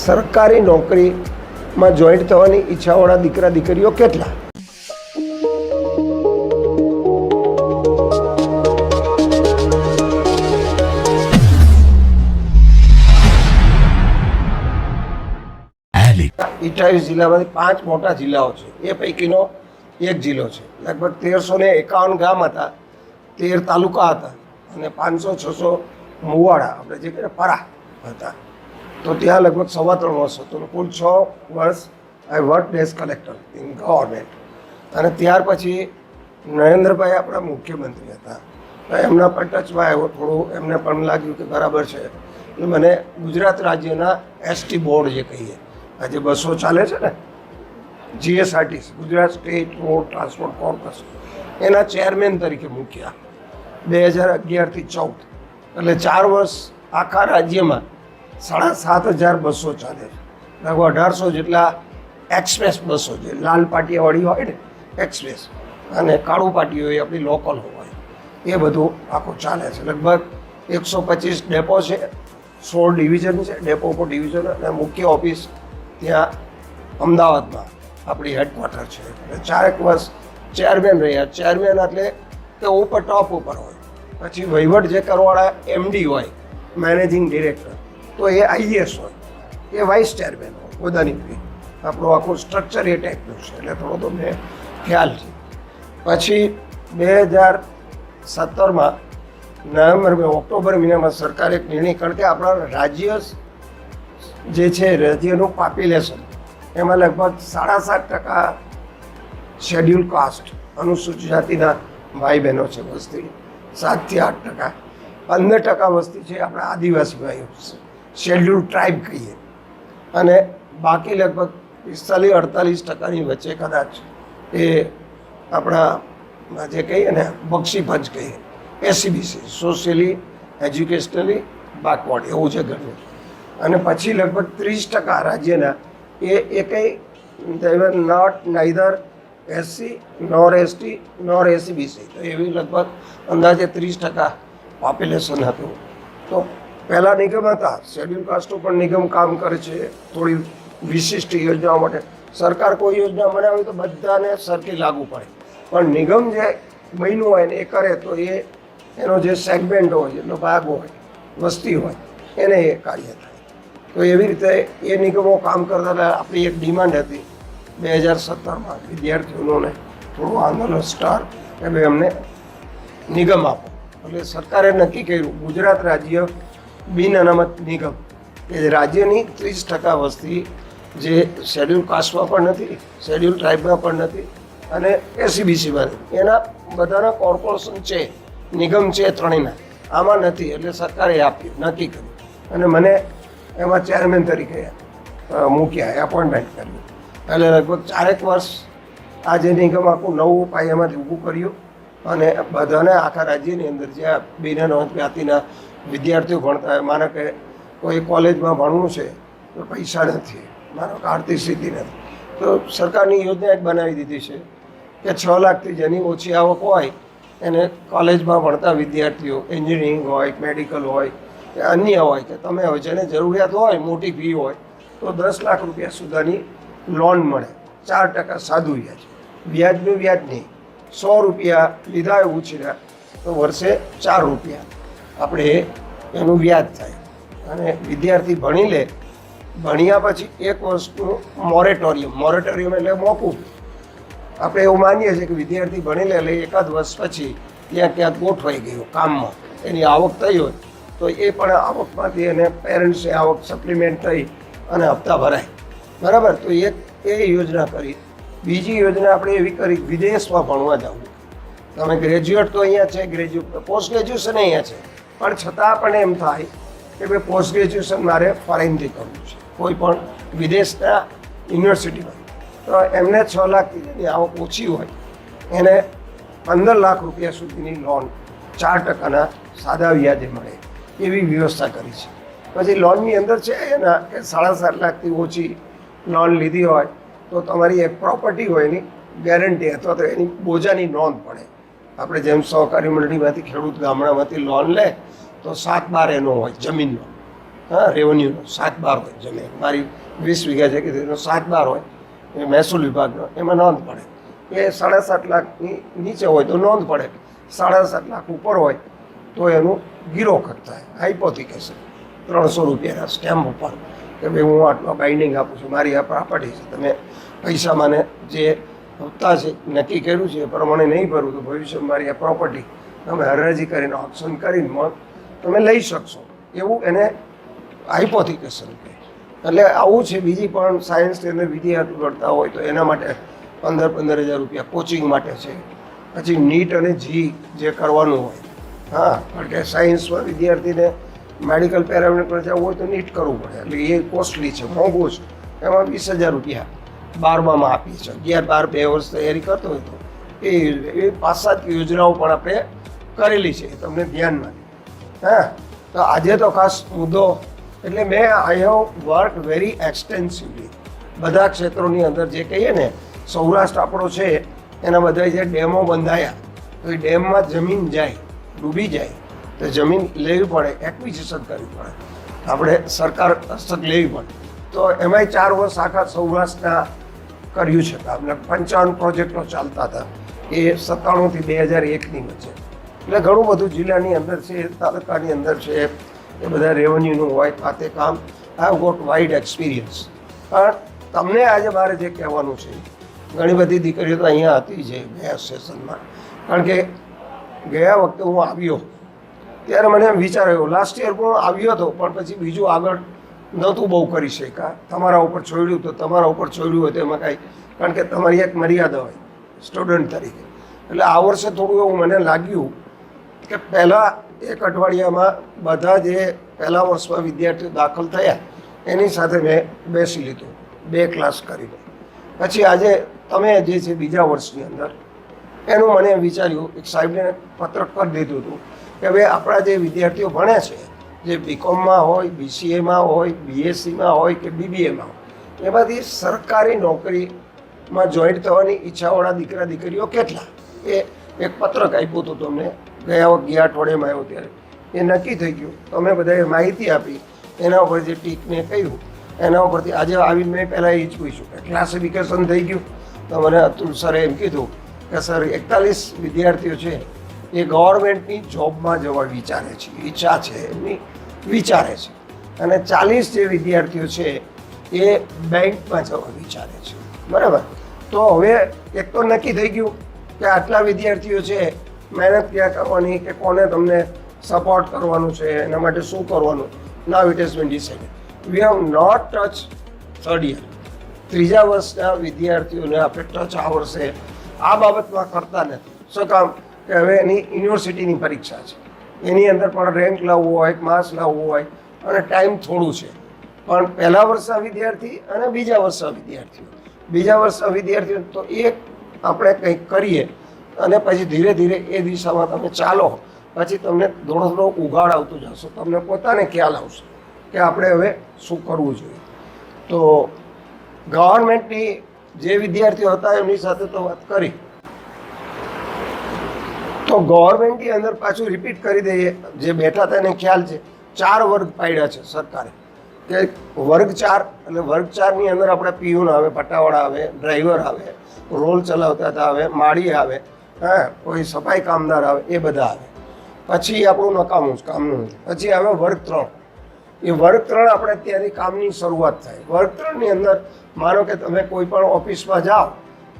સરકારી નોકરીમાં જોઈન્ટ થવાની ઈચ્છાવાળા દીકરા દીકરીઓ કેટલા? અઠ્યાવીસ જિલ્લામાંથી 5 મોટા જિલ્લાઓ છે, એ પૈકીનો એક જિલ્લો છે. લગભગ 1351 ગામ હતા, 13 તાલુકા હતા અને 500-600 મુવાડા આપણે જે કહીએ પરા હતા. તો ત્યાં લગભગ 3.25 વર્ષ હતો. કુલ 6 વર્ષ I work as collector in government. અને ત્યાર પછી નરેન્દ્રભાઈ આપણા મુખ્યમંત્રી હતા. એમના પણ ટચમાં આવ્યો થોડું, એમને પણ લાગ્યું કે બરાબર છે. એટલે મને ગુજરાત રાજ્યના એસટી બોર્ડ જે કહીએ, આજે બસો ચાલે છે ને, GSRTC Gujarat state road transport corporation, એના ચેરમેન તરીકે મૂક્યા 2011થી 14. એટલે 4 વર્ષ આખા રાજ્યમાં 7,500 બસો ચાલે છે. લગભગ 1800 જેટલા એક્સપ્રેસ બસો છે, લાલ પાટિયાવાળી હોય ને એક્સપ્રેસ, અને કાળું પાટિયું હોય આપણી લોકલ હોય, એ બધું આખું ચાલે છે. લગભગ 125 ડેપો છે, 16 ડિવિઝન છે, ડેપો પર ડિવિઝન, અને મુખ્ય ઓફિસ ત્યાં અમદાવાદમાં આપણી હેડક્વાર્ટર છે. એટલે 4 વર્ષ ચેરમેન રહ્યા. ચેરમેન એટલે કે ઉપર ટોપ ઉપર હોય. પછી વહીવટ જે કરવાવાળા એમડી હોય, મેનેજિંગ ડિરેક્ટર, તો એ આઈએસ હોય, એ વાઇસ ચેરમેન હોય. હોદ્દાની આપણું આખું સ્ટ્રક્ચર એ ટાઈપનું છે. એટલે થોડો તમને ખ્યાલ છે. પછી 2017માં ઓક્ટોબર મહિનામાં સરકારે એક નિર્ણય કર્યો કે આપણા રાજ્ય જે છે, રાજ્યનું પોપ્યુલેશન એમાં લગભગ 7.5% શેડ્યુલ કાસ્ટ અનુસૂચિત જાતિના ભાઈ બહેનો છે વસ્તી, 7 થી 8%. 15% વસ્તી છે આપણા આદિવાસી ભાઈઓ, શેડ્યુલ ટ્રાઇબ કહીએ, અને બાકી લગભગ 45-48%ની વચ્ચે કદાચ એ આપણા જે કહીએ ને બક્ષીપંચ કહીએ, એસસીબીસી સોશિયલી એજ્યુકેશનલી બેકવર્ડ એવું છે ગણ્યું. અને પછી લગભગ 30% રાજ્યના એ કંઈ not neither SC nor ST nor SEBC, તો એવી લગભગ અંદાજે 30% પોપ્યુલેશન હતું. તો પહેલાં નિગમ હતા, શેડ્યુલ કાસ્ટો પણ નિગમ કામ કરે છે થોડી વિશિષ્ટ યોજનાઓ માટે. સરકાર કોઈ યોજના બનાવે તો બધાને સરખી લાગુ પડે, પણ નિગમ જે બન્યું હોય ને એ કરે તો એનો જે સેગમેન્ટ હોય, જેટલો ભાગ હોય, વસ્તી હોય, એને એ કાર્ય થાય. તો એવી રીતે એ નિગમો કામ કરતા હતા. આપણી એક ડિમાન્ડ હતી 2017માં વિદ્યાર્થીઓને થોડું આંદોલન સ્ટાર કે ભાઈ અમને નિગમ આપો. એટલે સરકારે નક્કી કર્યું ગુજરાત રાજ્ય બિન અનામત નિગમ, કે રાજ્યની 30% વસ્તી જે શેડ્યુલ કાસ્ટમાં પણ નથી, શેડ્યુલ ટ્રાઇબમાં પણ નથી, અને એસસીબીસીમાં નથી, એના બધાના કોર્પોરેશન છે, નિગમ છે, ત્રણેયના આમાં નથી. એટલે સરકારે આપ્યું, નક્કી કર્યું, અને મને એમાં ચેરમેન તરીકે મૂક્યા, એપોઇન્ટમેન્ટ કર્યું. એટલે લગભગ 4 વર્ષ આ જે નિગમ આખું નવું પાયામાંથી ઊભું કર્યું, અને બધાને આખા રાજ્યની અંદર જ્યાં બિન અનામત જ્ઞાતિના વિદ્યાર્થીઓ ભણતા હોય, માનો કે કોઈ કોલેજમાં ભણવું છે તો પૈસા નથી, માનો કે આર્થિક સ્થિતિ નથી, તો સરકારની યોજના એક બનાવી દીધી છે કે 6 લાખથી જેની ઓછી આવક હોય એને કોલેજમાં ભણતા વિદ્યાર્થીઓ, એન્જિનિયરિંગ હોય, મેડિકલ હોય કે અન્ય હોય, કે તમે હવે જેને જરૂરિયાત હોય, મોટી ફી હોય, તો 10 લાખ રૂપિયા સુધીની લોન મળે. 4% સાદું વ્યાજ, વ્યાજનું વ્યાજ નહીં. 100 રૂપિયા લીધા હોય ઉછીના તો વર્ષે 4 રૂપિયા આપણે એનું વ્યાજ થાય. અને વિદ્યાર્થી ભણી લે, ભણ્યા પછી 1 વર્ષનું મોરેટોરિયમ એટલે મોકૂફ. આપણે એવું માનીએ છીએ કે વિદ્યાર્થી ભણી લે એટલે 1 વર્ષ પછી ત્યાં ક્યાંક ગોઠવાઈ ગયો કામમાં, એની આવક થઈ હોય તો એ પણ આવકમાંથી એને પેરેન્ટ્સની આવક સપ્લિમેન્ટ થઈ અને હપ્તા ભરાય. બરાબર. તો એ યોજના કરી. બીજી યોજના આપણે એવી કરી વિદેશમાં ભણવા જવું. તમે ગ્રેજ્યુએટ તો અહીંયા છે, પોસ્ટ ગ્રેજ્યુએશન અહીંયા છે, પણ છતાં પણ એમ થાય કે ભાઈ પોસ્ટ ગ્રેજ્યુએશન મારે ફોરેનથી કરવું છે, કોઈ પણ વિદેશના યુનિવર્સિટીમાં. તો એમને 6 લાખથી જેની આવક ઓછી હોય એને 15 લાખ રૂપિયા સુધીની લોન 4%ના સાદા વ્યાજે મળે એવી વ્યવસ્થા કરી છે. પછી લોનની અંદર છે એના કે 7.5 લાખથી ઓછી લોન લીધી હોય તો તમારી એક પ્રોપર્ટી હોય એની ગેરંટી અથવા તો એની બોજાની નોંધ પડે. આપણે જેમ સહકારી મંડળીમાંથી ખેડૂત ગામડામાંથી લોન લે તો 7/12 એનો હોય જમીનનો, હા રેવન્યુનો 7-12 હોય જમીન, મારી 20 વીઘા છે કે તેનો 7-12 હોય એ મહેસૂલ વિભાગનો, એમાં નોંધ પડે. એ 7.5 લાખની નીચે હોય તો નોંધ પડે, 7.5 લાખ ઉપર હોય તો એનું ગીરો કટ થાય. હાઇપોથિકેશન 300 રૂપિયાના સ્ટેમ્પ ઉપર કે ભાઈ હું આટલો બાઇન્ડિંગ આપું છું, મારી આ પ્રોપર્ટી છે, તમે પૈસા મને જે હપ્તા છે નક્કી કર્યું છે એ પ્રમાણે નહીં ભરું તો ભવિષ્યમાં મારી આ પ્રોપર્ટી તમે હરાજી કરીને ઓપ્શન કરીને તમે લઈ શકશો, એવું એને હાઇપોથિકેશન કહે. એટલે આવું છે. બીજી પણ સાયન્સની અંદર વિદ્યાર્થી ભણતા હોય તો એના માટે 15,000 રૂપિયા કોચિંગ માટે છે. પછી નીટ અને જી જે કરવાનું હોય, હા, કારણ કે સાયન્સમાં વિદ્યાર્થીને મેડિકલ પેરામેડિકલ જવું હોય તો નીટ કરવું પડે, એટલે એ કોસ્ટલી છે, મોંઘું છે. એમાં 20,000 રૂપિયા 12માં આપીએ છીએ. 11-12 2 વર્ષ તૈયારી કરતો હોય તો એ 5-7 યોજનાઓ પણ આપણે કરેલી છે, તમને ધ્યાનમાં. હા, તો આજે તો ખાસ મુદ્દો એટલે મેં આઈ હેવ વર્ક વેરી એક્સટેન્સિવલી બધા ક્ષેત્રોની અંદર. જે કહીએ ને સૌરાષ્ટ્ર આપણો છે એના બધા જે ડેમો બંધાયા તો એ ડેમમાં જમીન જાય, ડૂબી જાય તો જમીન લેવી પડે, એક્વિઝિશન કરવી પડે, આપણે સરકાર હસ્તક લેવી પડે. તો એમાંય 4 વર્ષ આખા સૌરાષ્ટ્રના કર્યું છે કામ. 55 પ્રોજેક્ટો ચાલતા હતા એ 97 થી 2001ની વચ્ચે. એટલે ઘણું બધું જિલ્લાની અંદર છે, તાલુકાની અંદર છે, એ બધા રેવન્યુનું હોય ખાતે કામ. I have got wide experience. પણ તમને આજે મારે જે કહેવાનું છે, ઘણી બધી દીકરીઓ તો અહીંયા હતી છે ગયા સેશનમાં, કારણ કે ગયા વખતે હું આવ્યો ત્યારે મને એમ વિચાર આવ્યો, લાસ્ટ યર પણ આવ્યો હતો પણ પછી બીજું આગળ નહોતું બહુ કરી શક્યા. તમારા ઉપર છોડ્યું તો તમારા ઉપર છોડ્યું હોય તો એમાં કાંઈ, કારણ કે તમારી એક મર્યાદા હોય સ્ટુડન્ટ તરીકે. એટલે આ વર્ષે થોડું એવું મને લાગ્યું કે પહેલાં 1 અઠવાડિયામાં બધા જે પહેલા વર્ષમાં વિદ્યાર્થીઓ દાખલ થયા એની સાથે મેં બેસી લીધું, 2 ક્લાસ કરીને. પછી આજે તમે જે છે બીજા વર્ષની અંદર એનું મને વિચાર્યું, એક સાહેબને પત્રક કરી દીધું હતું કે ભાઈ આપણા જે વિદ્યાર્થીઓ ભણે છે, જે બીકોમમાં હોય, BCAમાં હોય, BSCમાં હોય કે BBAમાં હોય, એમાંથી સરકારી નોકરીમાં જોઈન્ટ થવાની ઈચ્છાવાળા દીકરા દીકરીઓ કેટલા, એ એક પત્રક આપ્યું હતું તમને ગયા અઠવાડિયામાં આવ્યો ત્યારે. એ નક્કી થઈ ગયું. તમે બધાએ માહિતી આપી, એના ઉપર જે ટીકને કહ્યું એના ઉપરથી આજે આવીને મેં પહેલાં એ જ પૂછ્યું કે ક્લાસિફિકેશન થઈ ગયું. તો મને અતુલ સરે એમ કીધું કે સર 41 વિદ્યાર્થીઓ છે એ ગવર્મેન્ટની જોબમાં જવા વિચારે છે, ઈચ્છા છે એમની, વિચારે છે. અને 40 જે વિદ્યાર્થીઓ છે એ બેંકમાં જવા વિચારે છે. બરાબર. તો હવે એક તો નક્કી થઈ ગયું કે આટલા વિદ્યાર્થીઓ છે, મહેનત ક્યાં કરવાની, કે કોને તમને સપોર્ટ કરવાનું છે, એના માટે શું કરવાનું. Now it has been decided. We have not touch 3rd year. 3જા વર્ષના વિદ્યાર્થીઓને આપણે ટચ આ વર્ષે આ બાબતમાં કરતા નથી. શું કામ કે હવે એની યુનિવર્સિટીની પરીક્ષા છે, એની અંદર પણ રેન્ક લાવવું હોય, માર્ક્સ લાવવું હોય અને ટાઈમ થોડું છે. પણ પહેલા વર્ષના વિદ્યાર્થી અને બીજા વર્ષના વિદ્યાર્થીઓ તો એક આપણે કંઈક કરીએ અને પછી ધીરે ધીરે એ દિશામાં તમે ચાલો, પછી તમને થોડો ઉઘાડ આવતું જશો, તમને પોતાને ખ્યાલ આવશે કે આપણે હવે શું કરવું જોઈએ. તો ગવર્મેન્ટની જે વિદ્યાર્થીઓ હતા એમની સાથે તો વાત કરી, તો ગવર્મેન્ટની અંદર પાછું રિપીટ કરી દઈએ, જે બેઠા હતા એને ખ્યાલ છે 4 વર્ગ પાડ્યા છે સરકારે. કે વર્ગ 4 એટલે વર્ગ 4ની અંદર આપણે પીયુન આવે, પટાવાળા આવે, ડ્રાઈવર આવે, રોલ ચલાવતા હતા આવે, માળી આવે, હા, કોઈ સફાઈ કામદાર આવે, એ બધા આવે. પછી આપણું નકામું કામનું. પછી આવે વર્ગ 3. એ વર્ગ 3 આપણે ત્યાંથી કામની શરૂઆત થાય. વર્ગ 3ની અંદર માનો કે તમે કોઈ પણ ઓફિસમાં જાઓ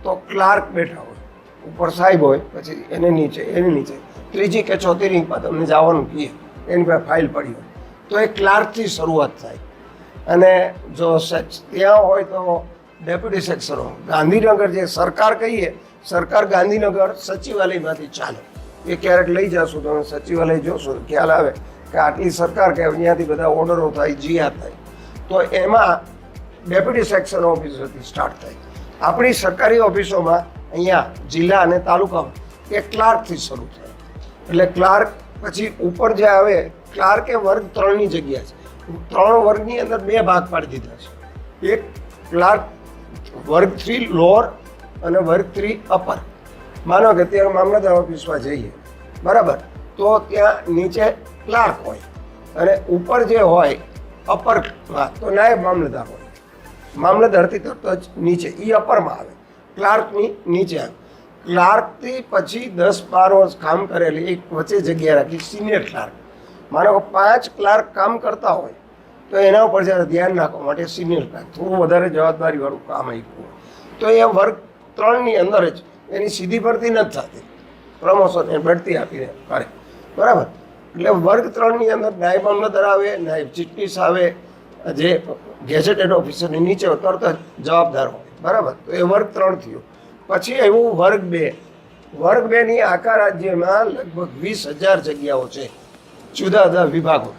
તો ક્લાર્ક બેઠા હોય, ઉપર સાહેબ હોય, પછી એની નીચે 3જી કે 4જી રિંગ પર તમને જવાનું કહીએ, એની પાસે ફાઇલ પડી હોય તો એ ક્લાર્કથી શરૂઆત થાય. અને જો ત્યાં હોય તો ડેપ્યુટી સેક્રેટરી. ગાંધીનગર જે સરકાર કહીએ, સરકાર ગાંધીનગર સચિવાલયમાંથી ચાલે. એ ક્યારેક લઈ જશો તમે સચિવાલય જોશો ખ્યાલ આવે કે આટલી સરકાર કે અહીંયાથી બધા ઓર્ડરો થાય, જીઆર થાય. તો એમાં ડેપ્યુટી સેક્શન ઓફિસરથી સ્ટાર્ટ થાય. આપણી સરકારી ઓફિસોમાં અહીંયા જિલ્લા અને તાલુકામાં એ ક્લાર્કથી શરૂ થાય. એટલે ક્લાર્ક પછી ઉપર જે આવે ક્લાર્ક એ વર્ગ 3ની જગ્યા છે. 3 વર્ગની અંદર 2 ભાગ પાડી દીધા છે. એક ક્લાર્ક વર્ગ 3 લોઅર અને વર્ગ 3 અપર. માનો કે ત્યાં મામલતદાર ઓફિસમાં જઈએ, બરાબર, તો ત્યાં નીચે ક્લાર્ક હોય અને ઉપર જે હોય અપર, હા, તો નાયબ મામલતદાર હોય. મામલતદારથી તરત જ નીચે એ અપરમાં આવે, ક્લાર્કની નીચે આવે. ક્લાર્કથી પછી 10-12 વર્ષ કામ કરેલી એક વચ્ચે જગ્યા રાખી સિનિયર ક્લાર્ક. માનો કે 5 ક્લાર્ક કામ કરતા હોય તો એના ઉપર જ્યારે ધ્યાન રાખવા માટે સિનિયર ક્લાર્ક થોડું વધારે જવાબદારીવાળું કામ આપ્યું હોય તો એ વર્ગ 3ની અંદર જ એની સીધી ભરતી નથી થતી, પ્રમોશન એ બઢતી આપીને કરે, બરાબર. એટલે વર્ગ 3ની અંદર નાયબ મામલતદાર આવે, નાયબ ચીફનીસ આવે, જે ગેઝેટેડ ઓફિસરની નીચે તરત જ જવાબદાર હોય, બરાબર. તો એ વર્ગ 3 થયો. પછી એવું વર્ગ 2. વર્ગ 2ની આખા રાજ્યમાં લગભગ 20,000 જગ્યાઓ છે, જુદા જુદા વિભાગો.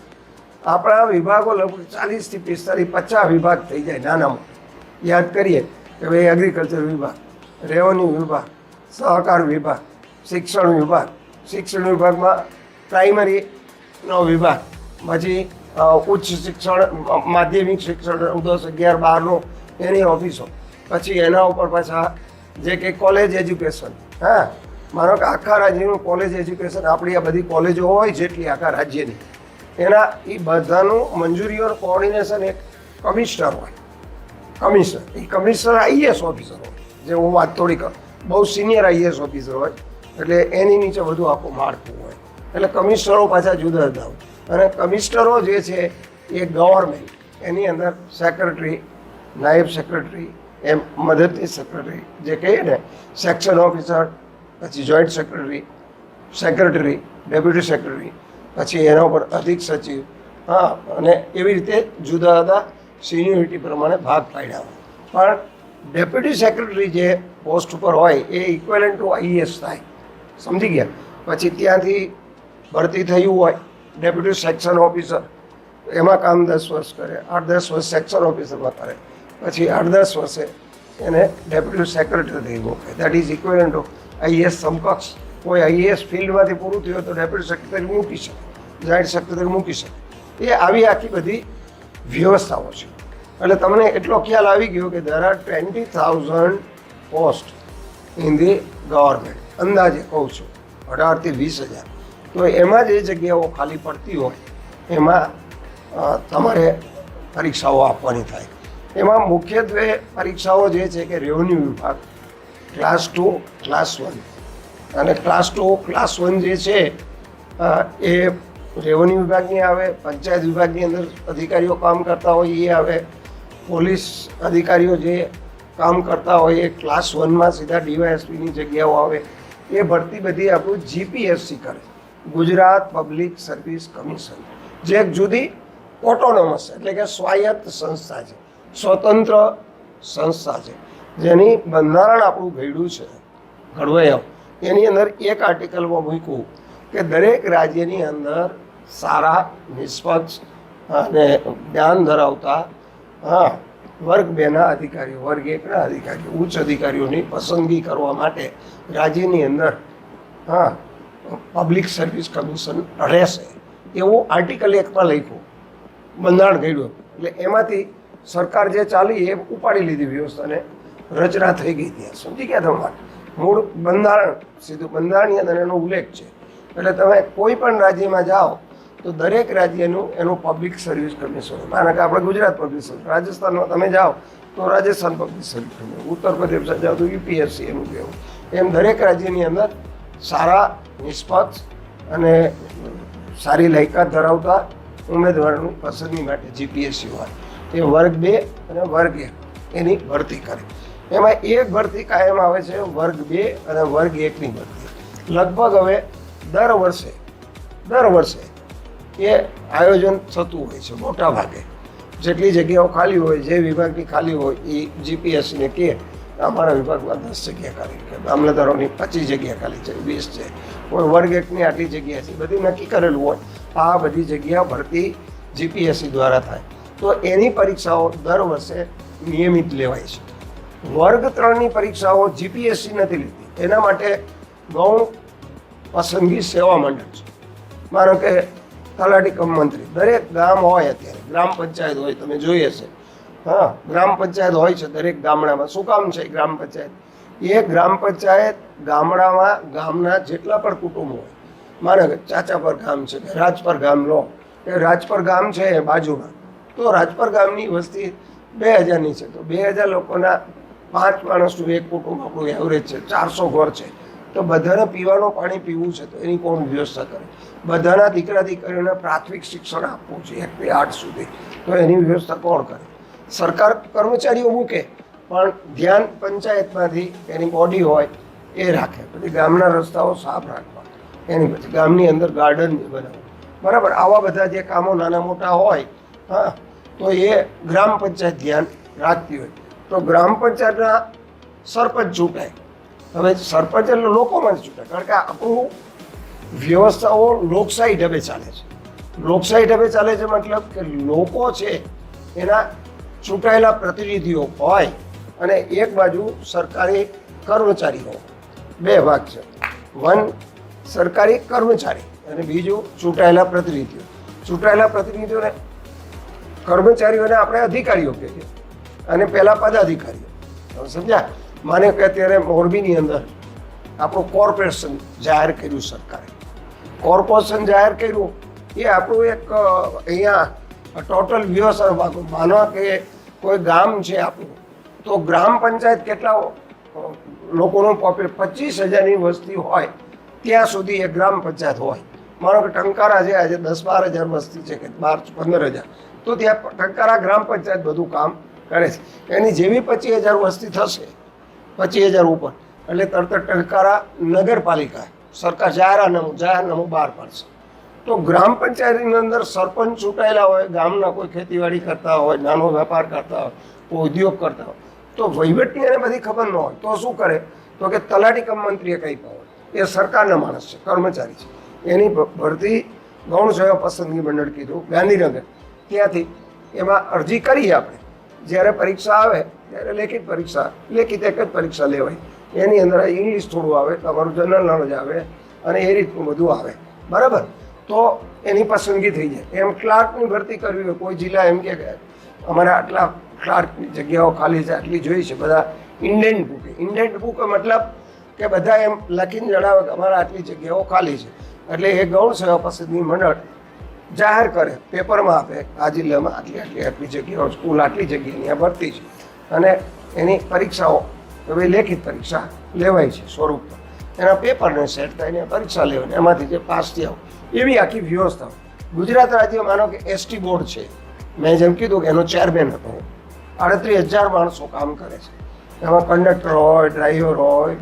આપણા વિભાગો લગભગ 40થી 45, 50 વિભાગ થઈ જાય નાના મોટા. યાદ કરીએ કે ભાઈ એગ્રીકલ્ચર વિભાગ, રેવન્યુ વિભાગ, સહકાર વિભાગ, શિક્ષણ વિભાગ. શિક્ષણ વિભાગમાં પ્રાઇમરીનો વિભાગ, પછી ઉચ્ચ શિક્ષણ, માધ્યમિક શિક્ષણ 10, 11, 12નો એની ઓફિસો. પછી એના ઉપર પાછા જે કે કોલેજ એજ્યુકેશન. હા, માનો કે આખા રાજ્યનું કોલેજ એજ્યુકેશન, આપણી આ બધી કોલેજો હોય જેટલી આખા રાજ્યની, એના એ બધાનું મંજૂરીઓ કોઓર્ડિનેશન એક કમિશનર હોય. કમિશનર, એ કમિશનર આઈએએસ ઓફિસર હોય, જે હું વાત થોડી કરું, બહુ સિનિયર આઈએએસ ઓફિસર હોય, એટલે એની નીચે બધું આખું માળખું હોય. એટલે કમિશનરો પાછા જુદા જુદા હોય. અને કમિશનરો જે છે એ ગવર્મેન્ટ, એની અંદર સેક્રેટરી, નાયબ સેક્રેટરી, એમ મદદનીશ સેક્રેટરી જે કહીએ ને, સેક્શન ઓફિસર, પછી joint secretary, secretary, deputy secretary, પછી એના ઉપર અધિક સચિવ, હા, અને એવી રીતે જુદા જુદા સિનિયોરિટી પ્રમાણે ભાગ પાડ્યા હોય. પણ ડેપ્યુટી સેક્રેટરી જે પોસ્ટ ઉપર હોય એ ઇક્વેલન્ટ ટુ આઈએએસ થાય, સમજી ગયા. પછી ત્યાંથી ભરતી થયું હોય ડેપ્યુટી સેક્શન ઓફિસર, એમાં કામ 10 વર્ષ કરે, 8-10 વર્ષ સેક્શન ઓફિસરમાં કરે, પછી 8-10 વર્ષે એને ડેપ્યુટી સેક્રેટરી થઈ મૂકે. That is equivalent to IAS સમકક્ષ. કોઈ આઈએએસ ફિલ્ડમાંથી પૂરું થયું તો ડેપ્યુટી સેક્રેટરી મૂકી શકે, જોઈન્ટ સેક્રેટરી મૂકી શકે. એ આવી આખી બધી વ્યવસ્થાઓ છે. એટલે તમને એટલો ખ્યાલ આવી ગયો કે there are 20,000 post in the government. અંદાજે કહું છું 18,000 થી 20,000. તો એમાં જે જગ્યાઓ ખાલી પડતી હોય એમાં તમારે પરીક્ષાઓ આપવાની થાય. એમાં મુખ્યત્વે પરીક્ષાઓ જે છે કે રેવન્યુ વિભાગ, ક્લાસ 2, ક્લાસ 1. અને ક્લાસ 2, ક્લાસ 1 જે છે એ રેવન્યુ વિભાગની આવે, પંચાયત વિભાગની અંદર અધિકારીઓ કામ કરતા હોય એ આવે, પોલીસ અધિકારીઓ જે કામ કરતા હોય એ ક્લાસ 1માં સીધા ડીવાયએસપીની જગ્યાઓ આવે. એ ભરતી બધી આપણું જીપીએસસી કરે, ગુજરાત પબ્લિક સર્વિસ કમિશન, જે એક જુદી ઓટોનોમસ એટલે કે સ્વાયત્ત સંસ્થા છે, સ્વતંત્ર સંસ્થા છે, જેની બંધારણ આપણું ઘડ્યું છે, ઘડવાયું. એની અંદર એક આર્ટિકલમાં મૂક્યું કે દરેક રાજ્યની અંદર સારા, નિષ્પક્ષ અને જ્ઞાન ધરાવતા, હા, વર્ગ 2ના અધિકારીઓ, વર્ગ 1ના અધિકારીઓ, ઉચ્ચ અધિકારીઓની પસંદગી કરવા માટે રાજ્યની અંદર, હા, પબ્લિક સર્વિસ કમિશન રહેશે, એવું આર્ટિકલ 1માં લખ્યું, બંધારણ ઘડ્યું. એટલે એમાંથી સરકાર જે ચાલી એ ઉપાડી લીધી વ્યવસ્થાને, રચના થઈ ગઈ. ત્યાં સમજી ગયા તમારે મૂળ બંધારણ, સીધું બંધારણની અંદર એનો ઉલ્લેખ છે. એટલે તમે કોઈ પણ રાજ્યમાં જાઓ તો દરેક રાજ્યનું એનું પબ્લિક સર્વિસ કમિશન. માનો કે આપણે ગુજરાત પબ્લિક સર્વિસ, રાજસ્થાનમાં તમે જાઓ તો રાજસ્થાન પબ્લિક સર્વિસ કમિશન, ઉત્તર પ્રદેશમાં જાઓ તો યુપીએસસી એનું કહેવું. એમ દરેક રાજ્યની અંદર સારા, નિષ્પક્ષ અને સારી લાયકાત ધરાવતા ઉમેદવારોની પસંદગી માટે જીપીએસસી હોય એ વર્ગ 2 અને વર્ગ 1 એની ભરતી કરે. એમાં એક ભરતી કાયમ આવે છે વર્ગ 2 અને વર્ગ 1ની ભરતી. લગભગ હવે દર વર્ષે એ આયોજન થતું હોય છે. મોટા ભાગે જેટલી જગ્યાઓ ખાલી હોય, જે વિભાગની ખાલી હોય એ જીપીએસસીને કહે અમારા વિભાગમાં 10 જગ્યા ખાલી છે, મામલતદારોની 25 જગ્યા ખાલી છે, 20 છે, કોઈ વર્ગ 1ની આટલી જગ્યા છે, બધું નક્કી કરેલું હોય. આ બધી જગ્યા ભરતી જીપીએસસી દ્વારા થાય. તો એની પરીક્ષાઓ દર વર્ષે નિયમિત લેવાય છે. વર્ગ 3ની પરીક્ષાઓ જીપીએસસી નથી લીધી. એના માટે ગૌણ પસંદગી સેવા મંડળ છે. માનો કે તલાટી કમ મંત્રી, દરેક ગામ હોય, અત્યારે ગ્રામ પંચાયત હોય, તમે જોઈ હશે, હા, ગ્રામ પંચાયત હોય છે દરેક ગામડામાં. શું કામ છે ગ્રામ પંચાયત? એ ગ્રામ પંચાયત ગામડામાં ગામના જેટલા પણ કુટુંબો હોય, માનો કે ચાચા પર ગામ છે, રાજપર ગામ લો, એ રાજપર ગામ છે બાજુમાં, તો રાજપર ગામની વસ્તી 2000ની છે, તો 2000 લોકોના 5 માણસનું એક કુટુંબ આપણું એવરેજ છે, 400 ઘર છે, તો બધાને પીવાનું પાણી પીવું છે, તો એની કોણ વ્યવસ્થા કરે? બધાના દીકરા દીકરીઓને પ્રાથમિક શિક્ષણ આપવું છે 1 થી 8 સુધી, તો એની વ્યવસ્થા કોણ કરે? સરકાર કર્મચારીઓ મૂકે, પણ ધ્યાન પંચાયતમાંથી એની બોડી હોય એ રાખે. પછી ગામના રસ્તાઓ સાફ રાખવા, એની પછી ગામની અંદર ગાર્ડન બનાવવું, બરાબર? આવા બધા જે કામો નાના મોટા હોય, હા, તો એ ગ્રામ પંચાયત ધ્યાન રાખતી હોય. તો ગ્રામ પંચાયતના સરપંચ ચૂંટાય. હવે સરપંચ એટલે લોકોમાં જ ચૂંટાય, કારણ કે આપણું વ્યવસ્થાઓ લોકશાહી ઢબે ચાલે છે. લોકશાહી ઢબે ચાલે છે મતલબ કે લોકો છે એના ચૂંટાયેલા પ્રતિનિધિઓ હોય, અને એક બાજુ સરકારી કર્મચારીઓ. 2 ભાગ છે, વન સરકારી કર્મચારી અને બીજું ચૂંટાયેલા પ્રતિનિધિઓ. ચૂંટાયેલા પ્રતિનિધિઓને કર્મચારીઓને આપણે અધિકારીઓ કહીએ, અને પહેલા પદાધિકારીઓ. તમે સમજ્યા? માને કે અત્યારે મોરબીની અંદર આપણું કોર્પોરેશન જાહેર કર્યું સરકારે. કોર્પોરેશન જાહેર કર્યું એ આપણું એક અહીંયા ટોટલ વ્યવસ્થા. માનો કે કોઈ ગામ છે આપણું, તો ગ્રામ પંચાયત કેટલા લોકોનું 25,000ની વસ્તી હોય ત્યાં સુધી એક ગ્રામ પંચાયત હોય. માનો કે ટંકારા છે, આજે 10-12 હજાર વસ્તી છે, કે 12-15 હજાર, તો ત્યાં ટંકારા ગ્રામ પંચાયત બધું કામ કરે છે. એની જેવી 25,000 વસ્તી થશે, 25,000 ઉપર, એટલે તરત ટંકારા નગરપાલિકા સરકાર જાહેરનામું બહાર પાડશે. તો ગ્રામ પંચાયતની અંદર સરપંચ ચૂંટાયેલા હોય, ગામના કોઈ ખેતીવાડી કરતા હોય, નાનો વેપાર કરતા હોય, કોઈ ઉદ્યોગ કરતા હોય, તો વહીવટની એને બધી ખબર ન હોય, તો શું કરે? તો કે તલાટી કમ મંત્રીએ કંઈ હોય, એ સરકારના માણસ છે, કર્મચારી છે, એની ભરતી ગૌણ સેવા પસંદગી મંડળ કીધું ગાંધીનગર, ત્યાંથી એમાં અરજી કરીએ આપણે. જ્યારે પરીક્ષા આવે ત્યારે લેખિત એક જ પરીક્ષા લેવાય. એની અંદર ઇંગ્લિશ થોડું આવે, તમારું જનરલ નોલેજ આવે, અને એ રીતનું બધું આવે, બરાબર? તો એની પસંદગી થઈ જાય. એમ ક્લાર્કની ભરતી કરવી હોય, કોઈ જિલ્લા એમ કે અમારે આટલા ક્લાર્કની જગ્યાઓ ખાલી છે, આટલી જોઈ છે, બધા ઇન્ડેન્ટ બુક મતલબ કે બધા એમ લખીને જણાવે કે અમારે આટલી જગ્યાઓ ખાલી છે. એટલે એ ગૌણ સેવા પસંદગી મંડળ જાહેર કરે, પેપરમાં આપે, આ જિલ્લામાં આટલી જગ્યાઓ, સ્કૂલ આટલી જગ્યાની આ ભરતી છે, અને એની પરીક્ષાઓ હવે લેખિત પરીક્ષા લેવાય છે સ્વરૂપમાં, એના પેપરને સેટ થઈને પરીક્ષા લેવાની, એમાંથી જે પાસ થયા એવી આખી વ્યવસ્થા. ગુજરાત રાજ્ય માનો કે એસટી બોર્ડ છે, મેં જેમ કીધું કે એનો ચેરમેન હતો, 38,000 માણસો કામ કરે છે. એમાં કંડક્ટર હોય, ડ્રાઈવર હોય,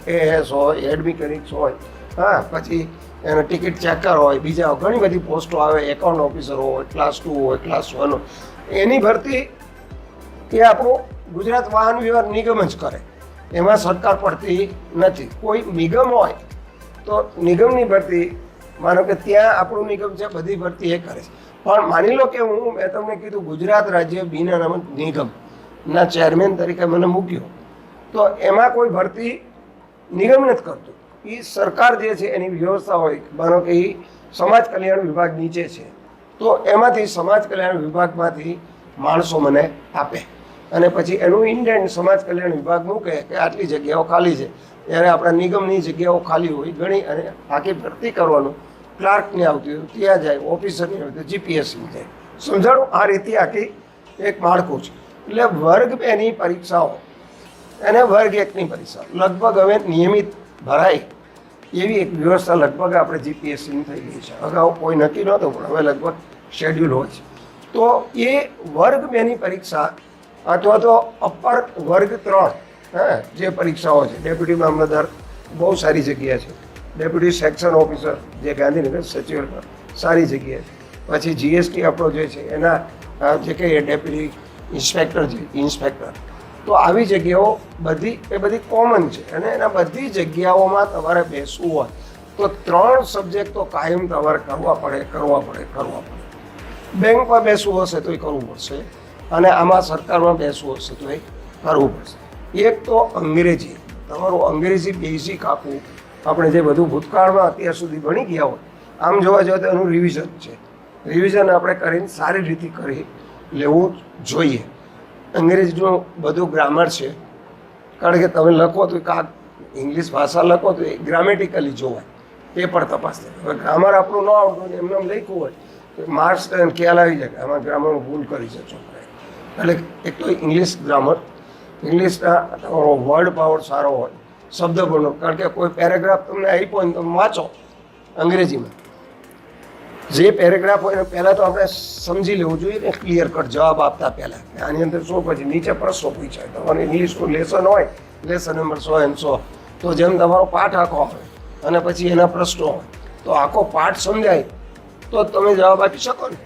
એએસ હોય, હેડ મિકેનિક્સ હોય, હા, પછી એનો ટિકિટ ચેકર હોય, બીજા ઘણી બધી પોસ્ટો આવે, એકાઉન્ટ ઓફિસર હોય, ક્લાસ 2 હોય, ક્લાસ 1 હોય. એની ભરતી એ આપણું ગુજરાત વાહન વ્યવહાર નિગમ જ કરે, એમાં સરકાર પડતી નથી. કોઈ નિગમ હોય તો નિગમની ભરતી, માનો કે ત્યાં આપણું નિગમ છે, બધી ભરતી એ કરે છે. પણ માની લો કે મેં તમને કીધું ગુજરાત રાજ્ય બિન અનામત નિગમના ચેરમેન તરીકે મને મૂક્યો, તો એમાં કોઈ ભરતી નિગમ નથી કરતું. એ સરકાર જે છે એની વ્યવસ્થા હોય. માનો કે એ સમાજ કલ્યાણ વિભાગ નીચે છે, તો એમાંથી સમાજ કલ્યાણ વિભાગમાંથી માણસો મને આપે, અને પછી એનું ઇન્ડેન્ટ સમાજ કલ્યાણ વિભાગ મૂકે કે આટલી જગ્યાઓ ખાલી છે. ત્યારે આપણા નિગમની જગ્યાઓ ખાલી હોય ઘણી, અને આખી ભરતી કરવાનું ક્લાર્કને આવતી હોય ત્યાં જાય, ઓફિસરની આવતી જીપીએસસી જાય. સમજાણું? આ રીતે આખી એક માળખું છે. એટલે વર્ગ 2ની પરીક્ષાઓ અને વર્ગ 1ની પરીક્ષા લગભગ હવે નિયમિત ભરાય એવી એક વ્યવસ્થા લગભગ આપણે જીપીએસસીની થઈ ગઈ છે. અગાઉ કોઈ નક્કી નહોતું, પણ હવે લગભગ શેડ્યુલ હોય છે. તો એ વર્ગ 2ની પરીક્ષા અથવા તો અપર વર્ગ 3 જે પરીક્ષાઓ છે, ડેપ્યુટી મામલતદાર બહુ સારી જગ્યા છે, ડેપ્યુટી સેક્શન ઓફિસર જે ગાંધીનગર સચિવાલય સારી જગ્યા છે, પછી જીએસટી આપણો જે છે એના જે કંઈ ડેપ્યુટી ઇન્સ્પેક્ટર. તો આવી જગ્યાઓ બધી કોમન છે, અને એના બધી જગ્યાઓમાં તમારે બેસવું હોય તો 3 સબ્જેક્ટ તો કાયમ તમારે કરવા પડે. બેંકમાં બેસવું હશે તો એ કરવું પડશે, અને આમાં સરકારમાં બેસવું હશે તો એ કરવું પડશે. એક તો અંગ્રેજી, તમારું અંગ્રેજી બેઝિક આખું આપણે જે બધું ભૂતકાળમાં અત્યાર સુધી ભણી ગયા હોય, આમ જોવા જઈએ તો એનું રિવિઝન છે. રિવિઝન આપણે કરીને સારી રીતે કરી લેવું જોઈએ. અંગ્રેજીનું બધું ગ્રામર છે, કારણ કે તમે લખો તો કાં ઇંગ્લિશ ભાષા લખો તો એ ગ્રામેટિકલી જોવાય, એ પણ તપાસ થાય. હવે ગ્રામર આપણું ન આવતું એમને લખ્યું હોય માર્ક્સ ખ્યાલ આવી જાય કે આમાં ગ્રામરમાં ભૂલ કરી છે છોકરાએ. એટલે એક તો ઇંગ્લિશ ગ્રામર, ઇંગ્લિશના તમારો વર્ડ પાવર સારો હોય, શબ્દ ભંડોળ. કારણ કે કોઈ પેરેગ્રાફ તમને આપ્યો ને તમે વાંચો અંગ્રેજીમાં, જે પેરેગ્રાફ હોય ને પહેલાં તો આપણે સમજી લેવું જોઈએ ને, ક્લિયર કટ જવાબ આપતા પહેલાં આની અંદર શું, પછી નીચે પ્રશ્નો પૂછાય. તમારું ઇંગ્લિશનું લેસન હોય, લેસન નંબર 100 and 100, તો જેમ તમારો પાઠ આખો હોય અને પછી એના પ્રશ્નો હોય, તો આખો પાઠ સમજાય તો તમે જવાબ આપી શકો ને.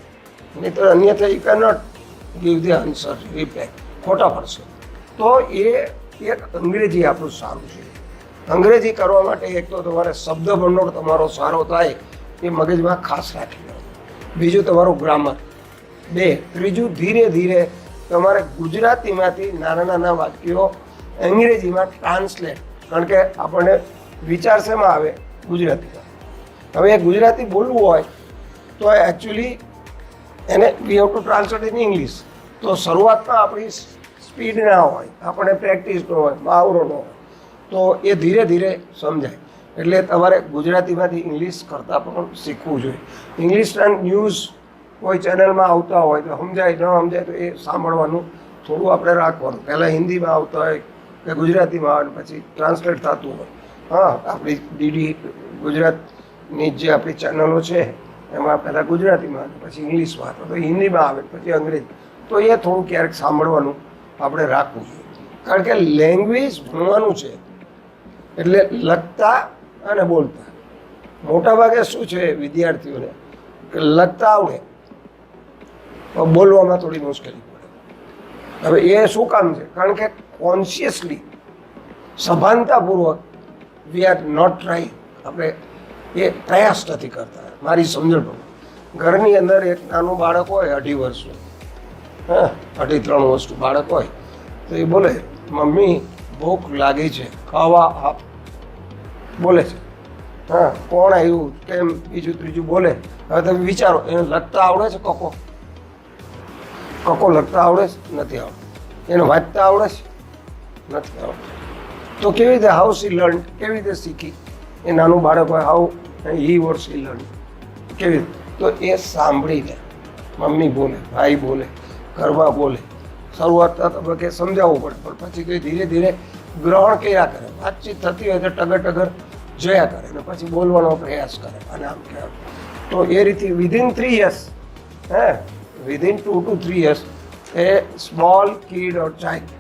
નહીં તો અન્યથા you can not give the answer, reply ખોટા પડશે. તો એ એક અંગ્રેજી આપણું સારું છે. અંગ્રેજી કરવા માટે એક તો તમારે શબ્દ ભંડોળ તમારો સારો થાય એ મગજમાં ખાસ રાખી લો. બીજું તમારું ગ્રામર. 2, ત્રીજું ધીરે ધીરે તમારે ગુજરાતીમાંથી નાના નાના વાક્યો અંગ્રેજીમાં ટ્રાન્સલેટ. કારણ કે આપણને વિચાર શેમાં આવે? ગુજરાતીમાં. હવે એ ગુજરાતી બોલવું હોય તો એકચ્યુઅલી એને we have to translate in English. તો શરૂઆતમાં આપણી સ્પીડ ના હોય, આપણે પ્રેક્ટિસ ન હોય, મહાવરો ન હોય, તો એ ધીરે ધીરે સમજાય. એટલે તમારે ગુજરાતીમાંથી ઇંગ્લિશ કરતાં પણ શીખવું જોઈએ. ઇંગ્લિશના ન્યૂઝ કોઈ ચેનલમાં આવતા હોય તો સમજાય, ન સમજાય તો એ સાંભળવાનું થોડું આપણે રાખવાનું. પહેલાં હિન્દીમાં આવતા હોય કે ગુજરાતીમાં આવે, પછી ટ્રાન્સલેટ થતું હોય. હા, આપણી ડીડી ગુજરાતની જે આપણી ચેનલો છે એમાં પહેલાં ગુજરાતીમાં આવે, પછી ઇંગ્લિશમાં આવે, તો હિન્દીમાં આવે, પછી અંગ્રેજી. તો એ થોડું ક્યારેક સાંભળવાનું આપણે રાખવું જોઈએ. કારણ કે લેંગ્વેજ ભણવાનું છે એટલે લખતા અને બોલતા. મોટાભાગે શું છે વિદ્યાર્થીઓને કે લખતા આવડે પણ બોલવામાં થોડી મુશ્કેલી પડે. હવે એ શું કામ છે? કારણ કે કોન્શિયસલી, સભાનતાપૂર્વક વી આર નોટ ટ્રાય, આપણે એ પ્રયાસ નથી કરતા. મારી સમજણ પ્રમાણે ઘરની અંદર એક નાનું બાળક હોય 2.5 વર્ષનું, 2.5-3 વર્ષનું બાળક હોય તો એ બોલે મમ્મી ભૂખ લાગી છે, ખાવા આપ, બોલે છે. હા, કોણ આવ્યું, કેમ, બીજું ત્રીજું બોલે. હવે તમે વિચારો, એને લખતા આવડે છે? કકો લખતા આવડે છે? નથી આવડતું. એને વાંચતા આવડે છે? નથી આવડતું. તો કેવી રીતે, હાઉ સી લર્ન, કેવી રીતે શીખી? એ નાનું બાળક હોય, how he or C learn, કેવી રીતે? તો એ સાંભળી લે, મમ્મી બોલે, ભાઈ બોલે, ઘરમાં બોલે. શરૂઆતના તબક્કે સમજાવવું પડે, પણ પછી તો ધીરે ધીરે ગ્રહણ કર્યા કરે. વાતચીત થતી હોય તો ટગર ટગર જોયા કરે અને પછી બોલવાનો પ્રયાસ કરે અને આમ કહેવાય. તો એ રીતે within 3 years, within 2 to 3 years A small kid or child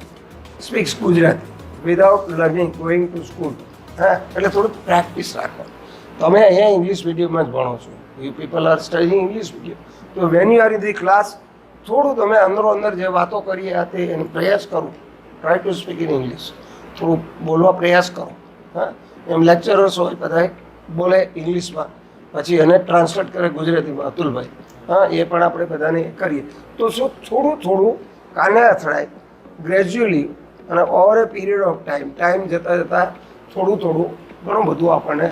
speaks Gujarati without learning going to school. એટલે થોડુંક પ્રેક્ટિસ રાખો. તમે અહીંયા ઇંગ્લિશ મીડિયમમાં જ ભણો છો, you people are studying English medium. તો when you are in the class, થોડું તમે અંદરો અંદર જે વાતો કરીએ આ તે એનો પ્રયાસ કરો. Try to speak in English. થોડું બોલવા પ્રયાસ કરો. એમ લેક્ચરર્સ હોય બધા બોલે ઇંગ્લિશમાં, પછી એને ટ્રાન્સલેટ કરે ગુજરાતીમાં, અતુલભાઈ. એ પણ આપણે બધાને કરીએ. તો શું થોડું થોડું કાને અથડાય ગ્રેજ્યુઅલી, અને over A period of time જતાં જતાં થોડું થોડું ઘણું બધું આપણને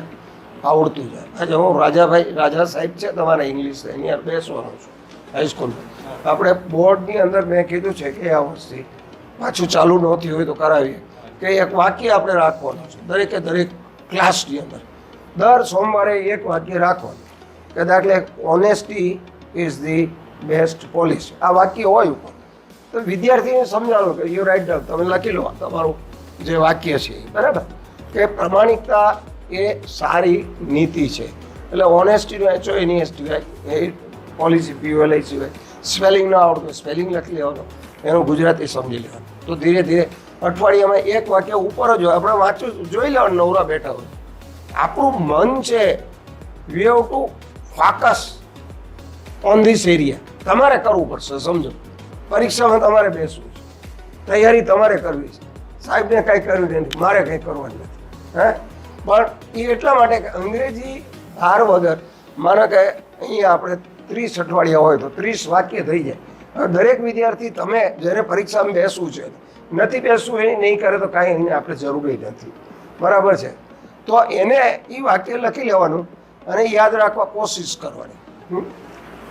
આવડતું જાય. આજે હું રાજા સાહેબ છે તમારા ઇંગ્લિશ, એની યાર બેસવાનો છું હાઈસ્કૂલમાં. આપણે બોર્ડની અંદર મેં કીધું છે કે આ વર્ષથી પાછું ચાલુ નહોતી હોય તો કરાવીએ કે એક વાક્ય આપણે રાખવાનું છે દરેકે દરેક ક્લાસની અંદર. દર સોમવારે એક વાક્ય રાખવાનું કે દાખલે honesty is the best policy. આ વાક્ય હોય ઉપર તો વિદ્યાર્થીને સમજાવો કે યુ રાઇટ ડાઉન, તમે લખી લો તમારું જે વાક્ય છે બરાબર, કે પ્રમાણિકતા એ સારી નીતિ છે. એટલે ઓનેસ્ટીનો HONEST એ પોલિસી POLI સિવાય સ્પેલિંગ ના આવડતું સ્પેલિંગ લખી લેવાનું, એનું ગુજરાતી સમજી લેવાનું. તો ધીરે ધીરે અઠવાડિયામાં એક વાક્ય ઉપર જ હોય, આપણે વાંચવું જોઈ લેવાનું નવરા બેઠા હોય. આપણું મન છે we have to focus on this area. તમારે કરવું પડશે. સમજો, પરીક્ષામાં તમારે બેસવું છે, તૈયારી તમારે કરવી છે. સાહેબને કાંઈ કરવી નથી, મારે કંઈ કરવાનું નથી. પણ એ એટલા માટે કે અંગ્રેજી ભાર વગર, માનો કે અહીંયા આપણે 30 અઠવાડિયા હોય તો 30 વાક્ય થઈ જાય. હવે દરેક વિદ્યાર્થી તમે જ્યારે પરીક્ષામાં બેસવું છે, નથી બેસવું એ નહીં કરે તો કાંઈ એને આપણે જરૂરી નથી, બરાબર છે. તો એને એ વાક્ય લખી લેવાનું અને યાદ રાખવા કોશિશ કરવાની.